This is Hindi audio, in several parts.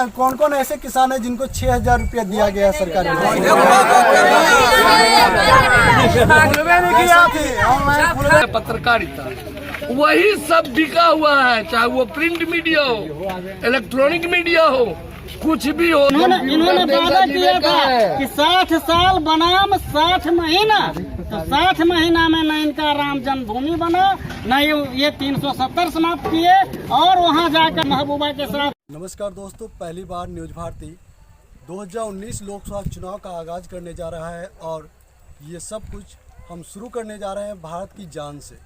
कौन कौन ऐसे किसान है जिनको 6,000 रुपया दिया गया सरकारी? पत्रकारिता वही सब बिका हुआ है, चाहे वो प्रिंट मीडिया हो, इलेक्ट्रॉनिक मीडिया हो, कुछ भी हो। इन्होंने वादा किया था कि 60 साल बनाम 60 महीना, तो 60 महीना में न इनका राम जन्मभूमि बना, न ये 370 समाप्त किए और वहाँ जाकर महबूबा के साथ। नमस्कार दोस्तों, पहली बार न्यूज भारती 2019 लोकसभा चुनाव का आगाज करने जा रहा है और ये सब कुछ हम शुरू करने जा रहे हैं भारत की जान से।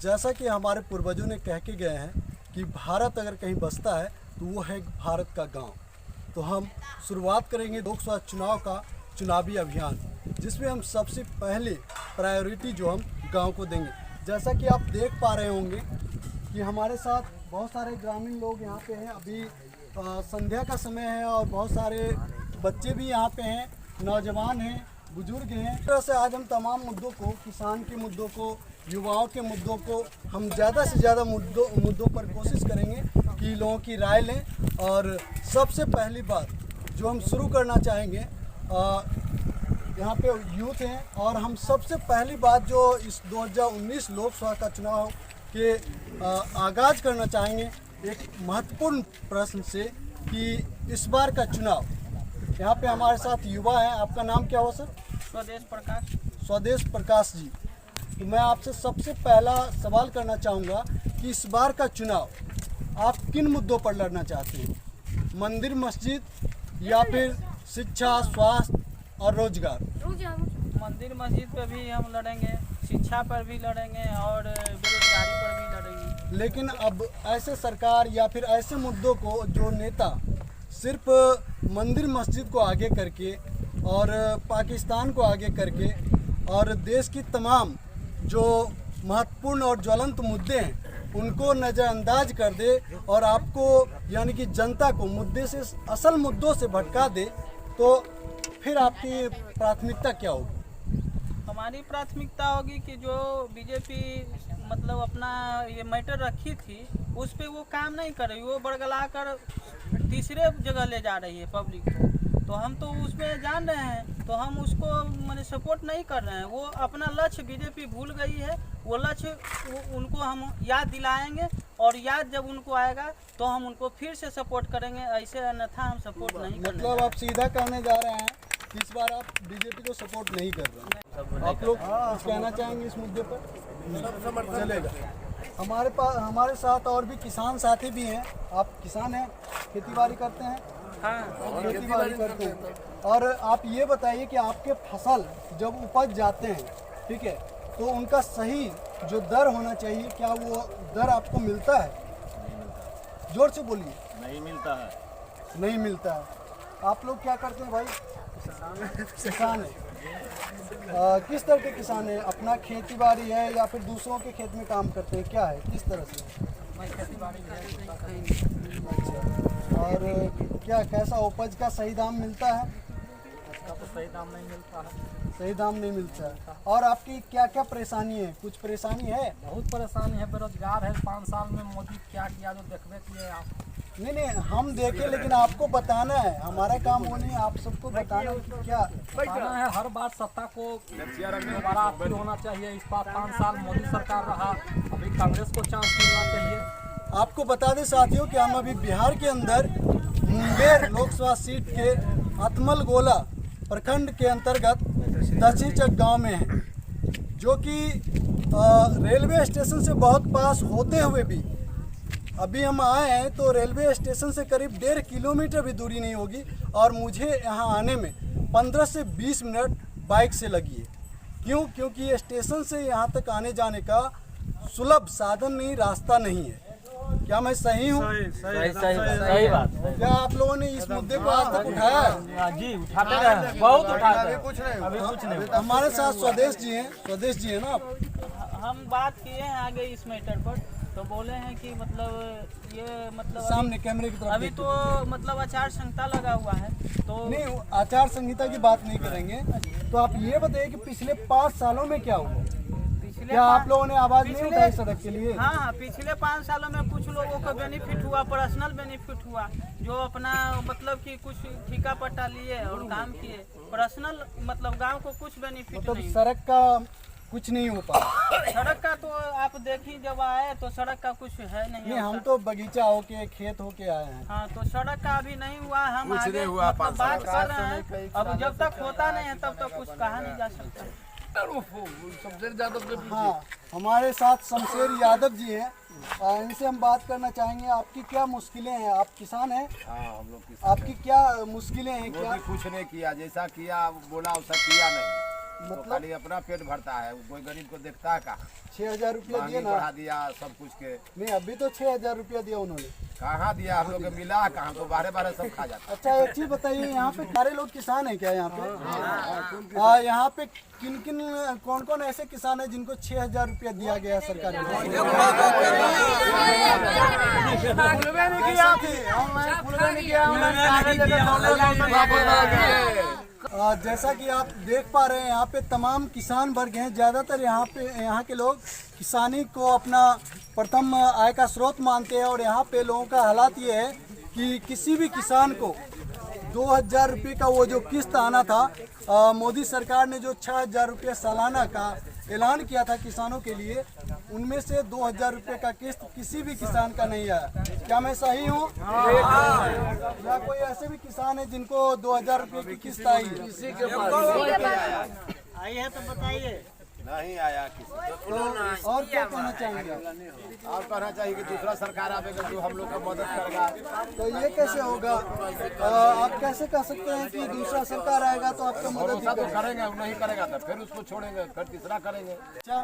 जैसा कि हमारे पूर्वजों ने कह के गए हैं कि भारत अगर कहीं बसता है तो वो है भारत का गांव। तो हम शुरुआत करेंगे लोकसभा चुनाव का चुनावी अभियान, जिसमें हम सबसे पहले प्रायोरिटी जो हम गांव को देंगे। जैसा कि आप देख पा रहे होंगे कि हमारे साथ बहुत सारे ग्रामीण लोग यहाँ पे हैं। अभी संध्या का समय है और बहुत सारे बच्चे भी यहाँ पे हैं, नौजवान हैं, बुजुर्ग हैं। इस तरह से आज हम तमाम मुद्दों को, किसान के मुद्दों को, युवाओं के मुद्दों को, हम ज़्यादा से ज़्यादा मुद्दों पर कोशिश करेंगे कि लोगों की राय लें। और सबसे पहली बात जो हम शुरू करना चाहेंगे, यहाँ पे यूथ हैं और हम सबसे पहली बात जो इस 2019 लोकसभा का चुनाव के आगाज़ करना चाहेंगे एक महत्वपूर्ण प्रश्न से कि इस बार का चुनाव, यहाँ पे हमारे साथ युवा हैं। आपका नाम क्या हुआ सर? स्वदेश प्रकाश। स्वदेश प्रकाश जी, तो मैं आपसे सबसे पहला सवाल करना चाहूँगा कि इस बार का चुनाव आप किन मुद्दों पर लड़ना चाहते हैं? मंदिर मस्जिद या फिर शिक्षा, स्वास्थ्य और रोजगार? मंदिर मस्जिद पर भी हम लड़ेंगे, शिक्षा पर भी लड़ेंगे और बेरोजगारी पर भी लड़ेंगे। लेकिन अब ऐसे सरकार या फिर ऐसे मुद्दों को जो नेता सिर्फ मंदिर मस्जिद को आगे करके और पाकिस्तान को आगे करके और देश की तमाम जो महत्वपूर्ण और ज्वलंत मुद्दे हैं उनको नज़रअंदाज कर दे और आपको यानी कि जनता को मुद्दे से, असल मुद्दों से भटका दे, तो फिर आपकी प्राथमिकता क्या होगी? हमारी प्राथमिकता होगी कि जो बीजेपी मतलब अपना ये मैटर रखी थी उस पे वो काम नहीं कर रही, वो बरगला कर तीसरे जगह ले जा रही है पब्लिक को। तो हम तो उसमें जान रहे हैं, तो हम उसको मैंने सपोर्ट नहीं कर रहे हैं। वो अपना लक्ष्य बीजेपी भूल गई है, वो लक्ष्य उनको हम याद दिलाएंगे और याद जब उनको आएगा तो हम उनको फिर से सपोर्ट करेंगे, ऐसे अन्यथा हम सपोर्ट नहीं करेंगे। मतलब आप सीधा कहने जा रहे हैं कि इस बार आप बीजेपी को सपोर्ट नहीं कर रहे हैं। आप लोग कुछ कहना चाहेंगे इस मुद्दे पर? चलेगा। हमारे साथ और भी किसान साथी भी हैं। आप किसान हैं, खेती बाड़ी करते हैं? हाँ, खेती बाड़ी करते हैं। और आप ये बताइए कि आपके फसल जब उपज जाते हैं, ठीक है, तो उनका सही जो दर होना चाहिए, क्या वो दर आपको मिलता है? जोर से बोलिए। नहीं मिलता है। नहीं मिलता है। आप लोग क्या करते हैं भाई? किसान है। किस तरह के किसान हैं? अपना खेती बाड़ी है या फिर दूसरों के खेत में काम करते हैं? क्या है, किस तरह से? खेती बाड़ी। अच्छा, और क्या कैसा उपज का सही दाम मिलता है? इसका तो सही दाम नहीं मिलता है। सही दाम नहीं मिलता है। और आपकी क्या क्या परेशानी है? कुछ परेशानी है? बहुत परेशानी है, बेरोजगार है। 5 साल में मोदी क्या किया जो देखबे किए आप? नहीं, हम देखें, लेकिन आपको बताना है। हमारा काम वो नहीं, आप सबको बताना है कि क्या बताना है। हर बार सत्ता को दोबारा आपकी होना चाहिए। इस बार 5 साल मोदी सरकार रहा, अभी कांग्रेस को चांस मिलना चाहिए। आपको बता दें साथियों कि हम अभी बिहार के अंदर मुंगेर लोकसभा सीट के अतमल गोला प्रखंड के अंतर्गत दसीचक गांव में हैं, जो कि रेलवे स्टेशन से बहुत पास होते हुए भी अभी हम आए हैं तो रेलवे स्टेशन से करीब 1.5 किलोमीटर भी दूरी नहीं होगी और मुझे यहाँ आने में 15 से 20 मिनट बाइक से लगी है। क्यों? क्योंकि स्टेशन से यहाँ तक आने जाने का सुलभ साधन नहीं, रास्ता नहीं है। क्या मैं सही हूँ? सही बात। क्या आप लोगों ने इस मुद्दे को आज तक उठाया है? जी, उठाते रहे, बहुत उठाते हैं। अभी कुछ नहीं। हमारे साथ स्वदेश जी हैं। स्वदेश जी है ना आप? हम बात किए हैं आगे इस मैटर पर, तो बोले हैं कि मतलब ये मतलब सामने कैमरे की तरफ अभी तो मतलब आचार संहिता लगा हुआ है, तो नहीं, आचार संहिता की बात नहीं करेंगे। तो आप ये बताइए कि पिछले 5 सालों में क्या हुआ? पिछले क्या आप लोगों ने आवाज नहीं पिछले- उठाई सड़क के लिए? हाँ, पिछले 5 सालों में कुछ लोगों को बेनिफिट हुआ, पर्सनल बेनिफिट हुआ, जो अपना मतलब कि कुछ ठेका पट्टा लिए और काम किए। पर्सनल मतलब गांव को कुछ बेनिफिट मतलब नहीं। सड़क का कुछ नहीं हो पाया। सड़क का तो आप देखी जब आए तो सड़क का कुछ है नहीं। हम तो बगीचा होके खेत होके आए हैं। हाँ, तो सड़क का अभी नहीं हुआ। हम आगे मतलब बात कर रहे हैं, अब जब तक होता नहीं है तब तक कुछ कहा नहीं जा सकता। शमशेर यादव के पीछे हाँ, हमारे साथ शमशेर यादव जी हैं। इनसे हम बात करना चाहेंगे, आपकी क्या मुश्किलें हैं? आप किसान हैं? हाँ, हम लोग किसान आपकी क्या मुश्किलें हैं? क्या मोदी कुछ नहीं किया, जैसा किया बोला वैसा किया नहीं। मतलब? तो खाली अपना पेट भरता है, कोई गरीब को देखता है कहाँ? 6,000 रुपया दिए महंगी ना? बढ़ा दिया सब कुछ के। नहीं, अभी तो 6,000 रुपया दिया उन्होंने। कहाँ दिया? हम लोग को मिला कहाँ? तो बारह बारह सब खा जाता। अच्छा, एक चीज बताइए, यहाँ पे सारे लोग किसान हैं क्या यहाँ पे? यहाँ पे किन किन कौन कौन ऐसे किसान हैं जिनको 6,000 रुपया दिया गया है सरकार जैसा कि आप देख पा रहे हैं, यहाँ पे तमाम किसान वर्ग हैं। ज़्यादातर यहाँ के लोग किसानी को अपना प्रथम आय का स्रोत मानते हैं। और यहाँ पे लोगों का हालात ये है कि किसी भी किसान को 2,000 रुपये का वो जो किस्त आना था, मोदी सरकार ने जो 6,000 रुपये सालाना का ऐलान किया था किसानों के लिए, उनमें से 2,000 रुपये का किस्त किसी भी किसान का नहीं आया। क्या मैं सही हूँ? या कोई ऐसे भी किसान है जिनको 2,000 रुपये की किस्त आई है? आई है तो बताइए। नहीं आया किसी। तो और क्या कहना चाहेंगे? और कहना चाहिए कि दूसरा सरकार आवेगा जो हम लोग का मदद करेगा। तो ये कैसे होगा? आप कैसे कह सकते हैं कि दूसरा सरकार आएगा तो आपका मदद ही भरोसा तो करेगा? करेंगे, वो नहीं करेगा तो फिर उसको छोड़ेंगे, फिर तीसरा करेंगे। अच्छा,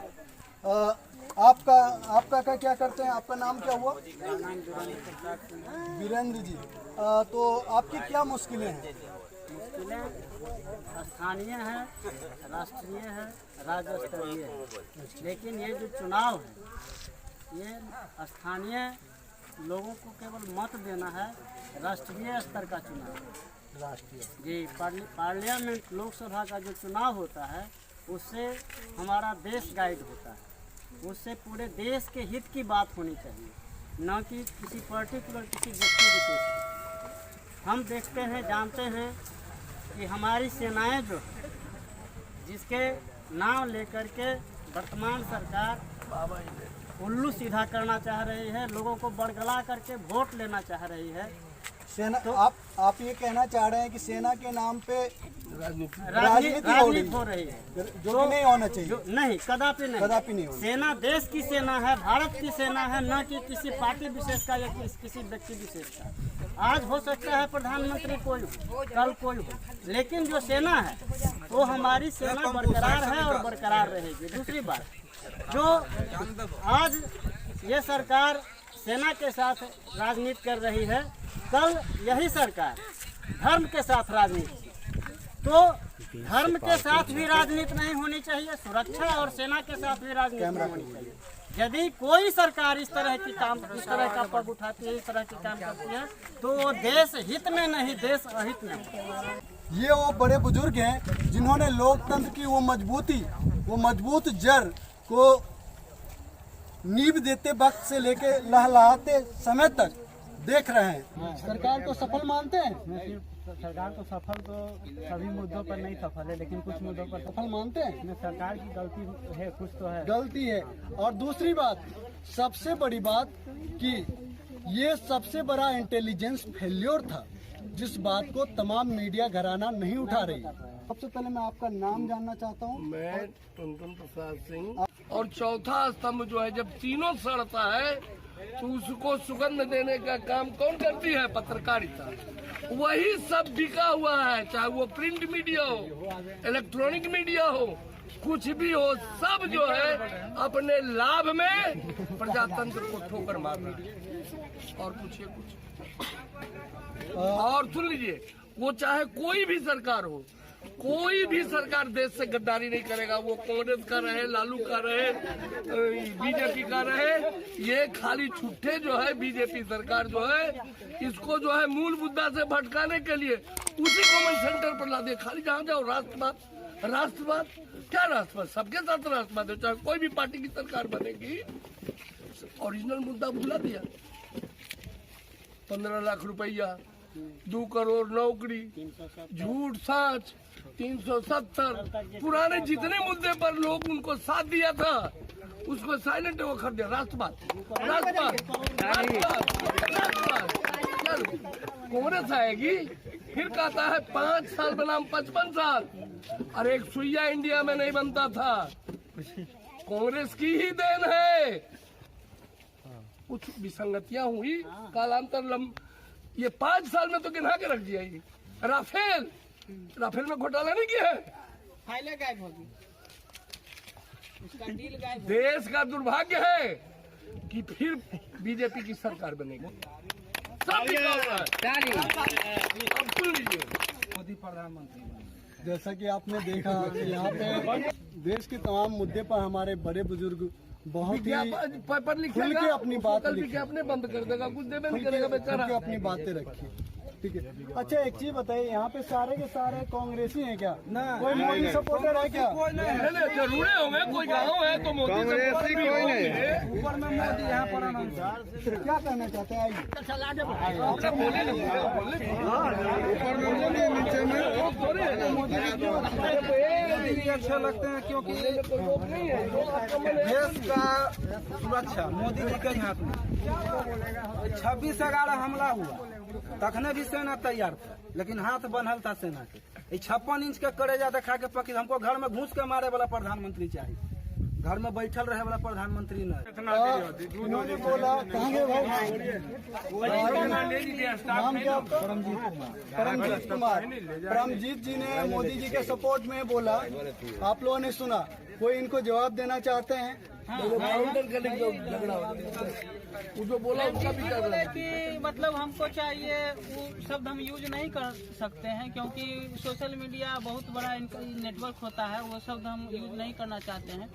आपका क्या करते हैं? आपका नाम क्या हुआ? वीरेंद्र जी। तो आपकी क्या मुश्किलें हैं? मुश्किलें स्थानीय है, राष्ट्रीय है, राज्य स्तरीय है। लेकिन ये जो चुनाव है, ये स्थानीय लोगों को केवल मत देना है। राष्ट्रीय स्तर का चुनाव, राष्ट्रीय जी पार्लियामेंट लोकसभा का जो चुनाव होता है, उससे हमारा देश गाइड होता है। उससे पूरे देश के हित की बात होनी चाहिए, न कि किसी पर्टिकुलर किसी व्यक्ति विशेष की। हम देखते हैं, जानते हैं कि हमारी सेनाएं जो है, जिसके नाम लेकर के वर्तमान सरकार उल्लू सीधा करना चाह रही है, लोगों को बरगला करके वोट लेना चाह रही है। सेना तो आप ये कहना चाह रहे हैं कि सेना के नाम पे राजनीति हो रही है, जो कि नहीं होना चाहिए। नहीं, कदापि नहीं, कदापि नहीं होना। सेना देश की सेना है, भारत की सेना है, न कि किसी पार्टी विशेष का या किसी व्यक्ति विशेष का। आज हो सकता है प्रधानमंत्री कोई हो, कल कोई हो, लेकिन जो सेना है वो हमारी सेना बरकरार है और बरकरार रहेगी। दूसरी बात, जो आज ये सरकार सेना के साथ राजनीति कर रही है, कल यही सरकार धर्म के साथ राजनीति, तो धर्म के साथ भी राजनीति नहीं होनी चाहिए, सुरक्षा और सेना के साथ भी राजनीति नहीं होनी चाहिए। यदि कोई सरकार इस तरह का पग उठाती है, इस तरह के काम करती है, तो वो देश हित में नहीं, देश अहित में। ये वो बड़े बुजुर्ग हैं जिन्होंने लोकतंत्र की वो मजबूत जड़ को नींव देते वक्त से लेके लहलहाते समय तक देख रहे हैं। सरकार को सफल मानते हैं? सरकार तो सफल तो सभी मुद्दों पर नहीं सफल है, लेकिन कुछ मुद्दों पर सफल मानते हैं। सरकार की गलती है, कुछ तो है, गलती है। और दूसरी बात, सबसे बड़ी बात कि ये सबसे बड़ा इंटेलिजेंस फेल्योर था, जिस बात को तमाम मीडिया घराना नहीं उठा रही। सबसे पहले मैं आपका नाम जानना चाहता हूँ। मैं टुनटुन प्रसाद सिंह। और चौथा स्तंभ जो है, जब तीनों सड़ता है तो उसको सुगंध देने का काम कौन करती है? पत्रकारिता। वही सब बिका हुआ है, चाहे वो प्रिंट मीडिया हो, इलेक्ट्रॉनिक मीडिया हो, कुछ भी हो, सब जो है अपने लाभ में प्रजातंत्र को ठोकर मार रहा है। और पूछिए कुछ। और सुन लीजिए, वो चाहे कोई भी सरकार हो, कोई भी सरकार देश से गद्दारी नहीं करेगा। वो कांग्रेस का रहे, लालू का रहे, बीजेपी का रहे, ये खाली छुट्टे जो है बीजेपी सरकार जो है, इसको जो है मूल मुद्दा से भटकाने के लिए उसी कॉमन सेंटर पर ला दिए। खाली जहाँ जाओ राष्ट्रवाद, राष्ट्रवाद क्या राष्ट्रवाद? सबके साथ राष्ट्रवाद है, चाहे कोई भी पार्टी की सरकार बनेगी। ओरिजिनल मुद्दा भुला दिया। 15 लाख रुपया, 2 करोड़ नौकरी, झूठ साच, 370 पुराने जितने मुद्दे पर लोग उनको साथ दिया था उसको साइलेंट वो कर दिया। राष्ट्रवाद कांग्रेस आएगी फिर कहता है 5 साल बनाम 55 साल। अरे एक सुइया इंडिया में नहीं बनता था, कांग्रेस की ही देन है। कुछ विसंगतियां हुई कालांतर ये 5 साल में तो गिना के रख दिया। ये राफेल में घोटाला नहीं किया है, फाइलें गायब होगी, उसका डील गायब। देश का दुर्भाग्य है कि फिर बीजेपी की सरकार बनेगी। सब लिखा हुआ है। अब सुन लीजिए, मोदी प्रधानमंत्री। जैसा कि आपने देखा कि यहाँ पे देश के तमाम मुद्दे पर हमारे बड़े बुजुर्ग बहुत ही पेपर खुल लिखेगा, के अपनी बात कल लिखी, विज्ञापन बंद कर देगा, कुछ देवे नहीं खुल करेगा के बेचारा। अपनी बातें रखी। ठीक है, अच्छा एक चीज बताइए, यहाँ पे सारे के सारे कांग्रेसी हैं क्या? कोई मोदी सपोर्टर है क्या? नहीं जरूर होंगे, कोई गाँव है तो मोदी कांग्रेसी कोई नहीं। ऊपर में मोदी यहाँ पर क्या कहना चाहते हैं? आइए। अच्छा बोले ऊपर में मोदी नीचे में अच्छे लगते हैं क्योंकि देश का सुरक्षा मोदी जी के हाथ में। 26/11 हमला हुआ, तखने भी सेना तैयार था, लेकिन हाथ बंधल था सेना के। 56 इंच के करेजा दिखा के पकी हमको घर में घुस के मारे वाला प्रधानमंत्री चाहिए, घर में बैठल रहे वाला प्रधानमंत्री नहीं। उन्होंने बोला कहाँ गए भाई? नाम क्या आपका? परमजीत कुमार। परमजीत जी ने मोदी जी के सपोर्ट में बोला, आप लोगों ने सुना। कोई इनको जवाब देना चाहते हैं? वो जो बोला उसका भी कर रहा है कि मतलब हमको चाहिए वो शब्द हम यूज नहीं कर सकते हैं क्योंकि सोशल मीडिया बहुत बड़ा इनका नेटवर्क होता है, वो शब्द हम यूज नहीं करना चाहते हैं।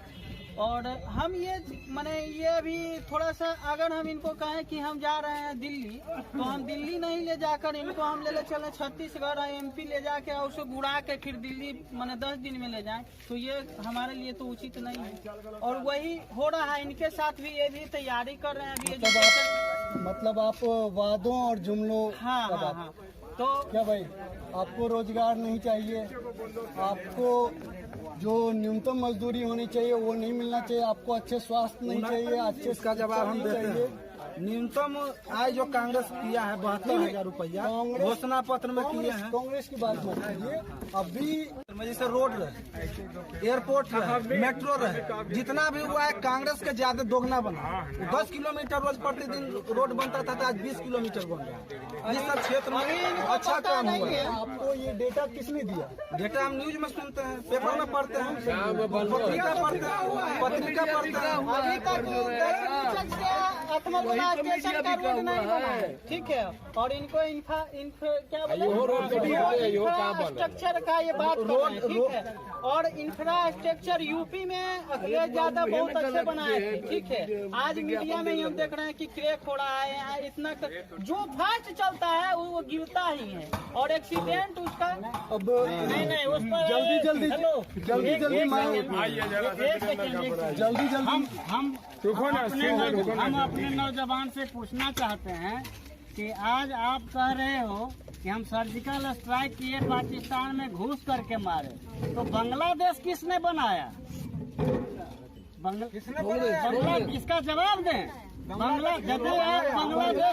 और हम ये माने ये भी थोड़ा सा अगर हम इनको कहें कि हम जा रहे हैं दिल्ली, तो हम दिल्ली नहीं ले जाकर इनको हम ले चले छत्तीसगढ़ MP ले जाके और उसे गुड़ा के फिर दिल्ली माने 10 दिन में ले जाएं, तो ये हमारे लिए तो उचित नहीं है। और वही हो रहा है इनके साथ भी, ये भी तैयारी कर रहे हैं अभी मतलब आप वादों और जुमलों हाँ का हाँ बात। हाँ। तो क्या भाई, आपको रोजगार नहीं चाहिए? आपको जो न्यूनतम मजदूरी होनी चाहिए वो नहीं मिलना चाहिए? आपको अच्छे स्वास्थ्य नहीं चाहिए? अच्छे इसका जवाब हम देते हैं। न्यूनतम आय जो कांग्रेस किया है 72,000 रुपया घोषणा पत्र में किए हैं। कांग्रेस की बात मत कीजिए। अभी जैसे रोड रहे, एयरपोर्ट रहे, मेट्रो रहे, जितना भी हुआ है कांग्रेस के ज्यादा दोगुना बना। 10 किलोमीटर रोज प्रतिदिन रोड बनता था तो आज 20 किलोमीटर बन गया। इस सब क्षेत्र में अच्छा काम हुआ है। आपको ये डेटा किसने दिया? डेटा हम न्यूज में सुनते हैं, पेपर में पढ़ते हैं, पत्रिका पढ़ते हैं, पत्रिका पढ़ते हैं। अभी तक स्टेशन का रोड नहीं बना है, ठीक है। और इनको क्या इंफ्रास्ट्रक्चर का ये बात कर रहे हैं, ठीक है। और इंफ्रास्ट्रक्चर यूपी में अखिलेश यादव बहुत अच्छे बनाए थे, ठीक है। आज मीडिया में हम देख रहे हैं कि क्रैक हो रहा है, इतना जो फास्ट चलता है वो गिरता ही है। और एक्सीडेंट उसका अब नहीं उस पर जल्दी हम अपने नौजवान से पूछना चाहते हैं कि आज आप कह रहे हो कि हम सर्जिकल स्ट्राइक किए, पाकिस्तान में घुस करके मारे, तो बांग्लादेश किसने बनाया? इसका जवाब दें। बांग्लादेश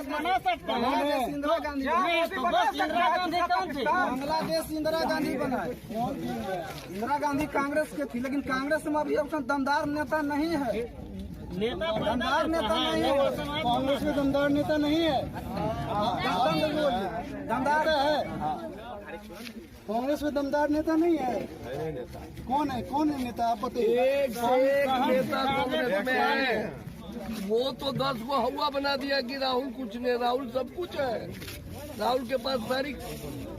बना सकते हैं इंदिरा गांधी। तो बस इंदिरा गांधी कौन थी? बांग्लादेश इंदिरा गांधी बना। इंदिरा गांधी कांग्रेस के थी, लेकिन कांग्रेस में अभी ऑप्शन दमदार नेता नहीं है। दमदार नेता नहीं है कांग्रेस में। दमदार नेता नहीं है। दमदार है कांग्रेस में दमदार नेता नहीं है। कौन है नेता? आप बताइए। एक नेता कांग्रेस में है, वो तो 10 को हवा बना दिया कि राहुल कुछ नहीं, राहुल सब कुछ है। राहुल के पास सारी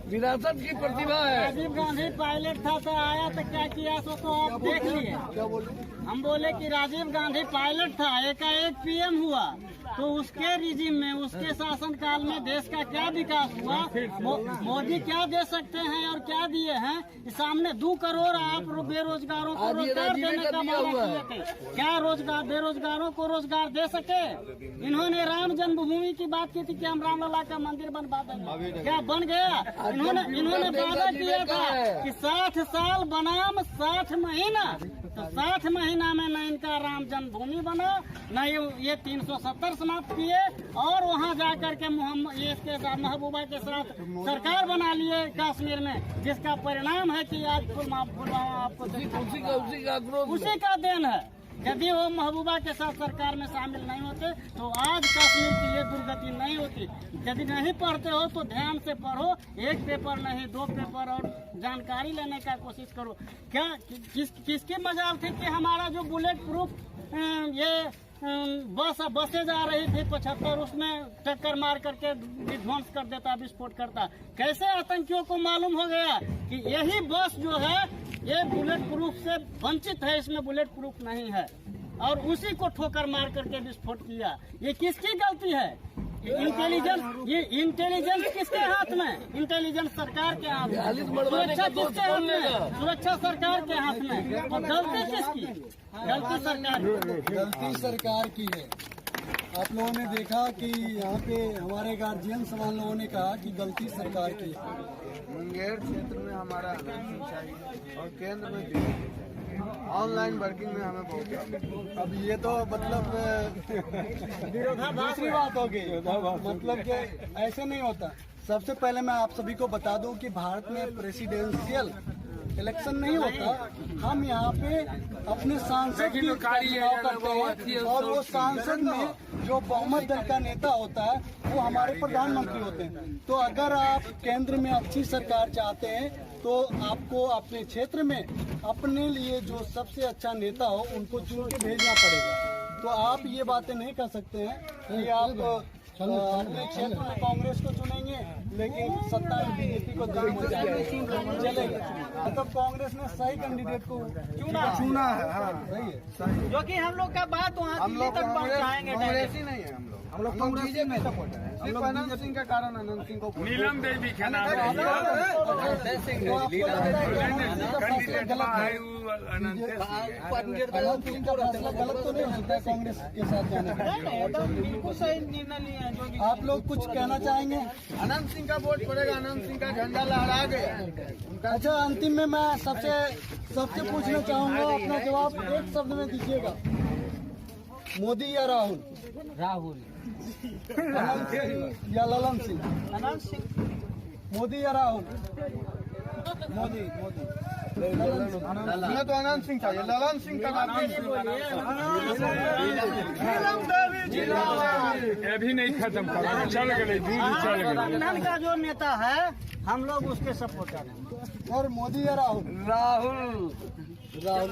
विरासत की प्रतिभा है। राजीव गांधी पायलट था तो आया तो क्या किया सो तो आप देख लिए। क्या बोले? हम बोले कि राजीव गांधी पायलट था, एकाएक PM हुआ, तो उसके रिजिम में, उसके शासनकाल में देश का क्या विकास हुआ, मोदी क्या दे सकते हैं और क्या दिए हैं। सामने 2 करोड़ आप बेरोजगारों को रोजगार देने का वादा किए थे, क्या रोजगार बेरोजगारों को रोजगार दे सके? इन्होंने राम जन्मभूमि की बात की थी कि हम रामलला का मंदिर बनवा देंगे, क्या बन गया? इन्होंने वादा किया था कि 60 साल बनाम 60 महीना, तो 60 महीना में न इनका राम जन्मभूमि बना, न ये 370 समाप्त किए, और वहाँ जाकर के इसके साथ महबूबा के साथ सरकार बना लिए कश्मीर में, जिसका परिणाम है कि आज पुलवामा आपको उसी का देन है। यदि वो महबूबा के साथ सरकार में शामिल नहीं होते तो आज कश्मीर की ये दुर्गति नहीं होती। यदि नहीं पढ़ते हो तो ध्यान से पढ़ो, 1 पेपर नहीं 2 पेपर और जानकारी लेने का कोशिश करो। क्या किसकी मजाल थी कि हमारा जो बुलेट प्रूफ बसें जा रही थी 75, उसमें टक्कर मार करके विध्वंस कर देता, विस्फोट करता। कैसे आतंकियों को मालूम हो गया कि यही बस जो है ये बुलेट प्रूफ से वंचित है, इसमें बुलेट प्रूफ नहीं है, और उसी को ठोकर मार करके विस्फोट किया। ये किसकी गलती है? ये इंटेलिजेंस किसके हाथ में? इंटेलिजेंस सरकार के हाथ में, सुरक्षा किसके हाथ में? सुरक्षा सरकार के हाथ में। तो गलती किसकी? गलती सरकार की। गलती सरकार की है। आप लोगों ने देखा कि यहाँ पे हमारे गार्जियन समान लोगों ने कहा कि गलती सरकार की है। मुंगेर क्षेत्र में हमारा चाहिए और केंद्र में ऑनलाइन वर्किंग में हमें बहुत। अब ये तो मतलब दूसरी बात हो गई, मतलब कि ऐसे नहीं होता। सबसे पहले मैं आप सभी को बता दूं कि भारत में प्रेसिडेंशियल इलेक्शन नहीं होता। हम यहाँ पे अपने सांसद की चुनाव करते हैं, और वो सांसद में जो बहुमत दल का नेता होता है वो हमारे प्रधानमंत्री होते हैं। तो अगर आप केंद्र में अच्छी सरकार चाहते हैं तो आपको अपने क्षेत्र में अपने लिए जो सबसे अच्छा नेता हो उनको चुन के भेजना पड़ेगा। तो आप ये बातें नहीं कर सकते हैं कि आप अपने क्षेत्र में कांग्रेस को चुनेंगे लेकिन सत्ता में बीजेपी को चलेगा। मतलब कांग्रेस ने सही कैंडिडेट को चुना है। हाँ, सही है। जो कि हम लोग का बात वहाँ दिल्ली तक पहुँचाएंगे। कांग्रेस ही नहीं है, हम लोग बीजेपी सपोर्ट है। सिर्फ अनंत सिंह का कारण अनंत सिंह को नीलम देवी का नाम है। अनंत सिंह का फैसला गलत तो नहीं होता है कांग्रेस के साथ जाने का? बिल्कुल सही निर्णय लिया है। जो भी आप लोग कुछ कहना चाहेंगे? अनंत सिंह का वोट पड़ेगा, अनंत सिंह का झंडा लहरा गया। अच्छा, अंतिम में मैं सबसे पूछना चाहूंगा, अपना जवाब एक शब्द में दीजिएगा। मोदी या राहुल? राहुल। अनंत सिंह या ललन सिंह? अनंत सिंह। मोदी या राहुल? मोदी। हमें तो अनंत सिंह चाहिए, ललन सिंह का नाम अभी नहीं खत्म करा, चल गए गठबंधन का जो नेता है हम लोग उसके सपोर्टर हैं। और मोदी या राहुल? राहुल। राहुल।